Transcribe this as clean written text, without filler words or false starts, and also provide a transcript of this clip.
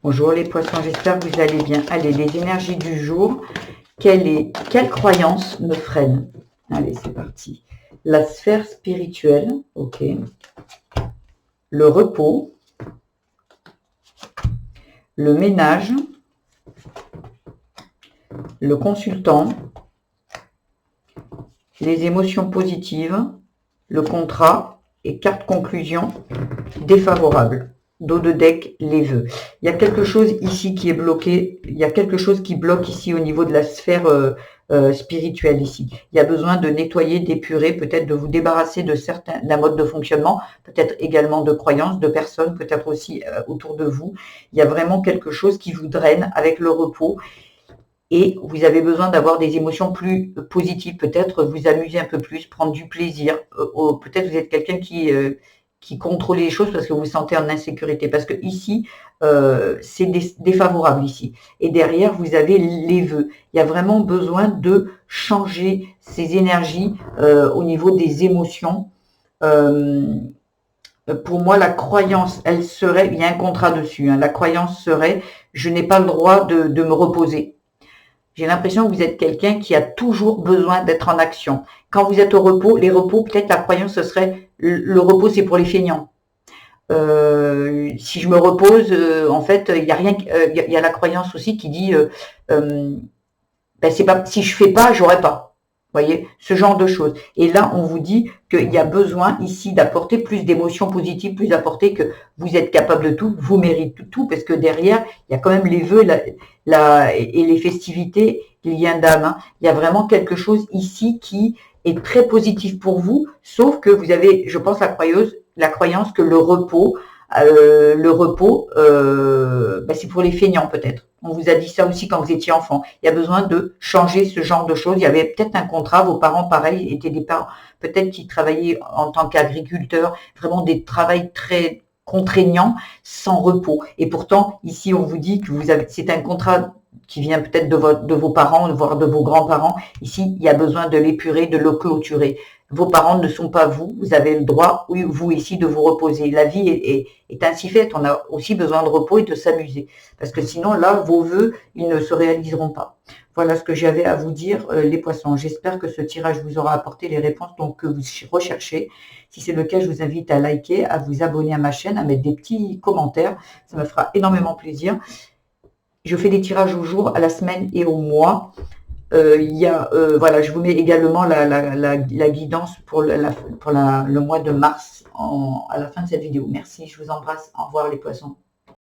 Bonjour les poissons, j'espère que vous allez bien. Allez, les énergies du jour, quelle croyance me freine? Allez, c'est parti. La sphère spirituelle, ok. Le repos, le ménage, le consultant, les émotions positives, le contrat et carte conclusion défavorable. Dos de deck, les vœux. Il y a quelque chose ici qui est bloqué. Il y a quelque chose qui bloque ici au niveau de la sphère spirituelle ici. Il y a besoin de nettoyer, d'épurer, peut-être de vous débarrasser de d'un mode de fonctionnement, peut-être également de croyances, de personnes, peut-être aussi autour de vous. Il y a vraiment quelque chose qui vous draine avec le repos. Et vous avez besoin d'avoir des émotions plus positives, peut-être vous amuser un peu plus, prendre du plaisir. Peut-être vous êtes quelqu'un qui contrôle les choses parce que vous vous sentez en insécurité. Parce que ici, c'est défavorable ici. Et derrière, vous avez les vœux. Il y a vraiment besoin de changer ces énergies au niveau des émotions. Pour moi, la croyance, elle serait, il y a un contrat dessus, hein, la croyance serait, je n'ai pas le droit de me reposer. J'ai l'impression que vous êtes quelqu'un qui a toujours besoin d'être en action. Quand vous êtes au repos, les repos, peut-être la croyance, ce serait le repos, c'est pour les feignants. Si je me repose, en fait, il y a rien. Il y a la croyance aussi qui dit, ben c'est pas si je fais pas, j'aurai pas. Vous voyez, ce genre de choses. Et là, on vous dit qu'il y a besoin ici d'apporter plus d'émotions positives, plus apporter que vous êtes capable de tout, vous méritez tout, parce que derrière, il y a quand même les vœux et les festivités, les liens d'âme. Hein. Il y a vraiment quelque chose ici qui est très positif pour vous, sauf que vous avez, je pense, la croyance que le repos, ben c'est pour les feignants peut-être. On vous a dit ça aussi quand vous étiez enfant. Il y a besoin de changer ce genre de choses. Il y avait peut-être un contrat, vos parents, pareil, étaient des parents peut-être qui travaillaient en tant qu'agriculteurs, vraiment des travails très contraignants, sans repos. Et pourtant, ici, on vous dit que c'est un contrat qui vient peut-être de vos parents, voire de vos grands-parents. Ici, il y a besoin de l'épurer, de le clôturer. Vos parents ne sont pas vous, vous avez le droit, oui, vous ici, de vous reposer. La vie est ainsi faite, on a aussi besoin de repos et de s'amuser. Parce que sinon, là, vos vœux, ils ne se réaliseront pas. Voilà ce que j'avais à vous dire, les poissons. J'espère que ce tirage vous aura apporté les réponses que vous recherchez. Si c'est le cas, je vous invite à liker, à vous abonner à ma chaîne, à mettre des petits commentaires. Ça me fera énormément plaisir. Je fais des tirages au jour, à la semaine et au mois. Voilà, je vous mets également la guidance pour le mois de mars à la fin de cette vidéo. Merci, je vous embrasse. Au revoir les poissons.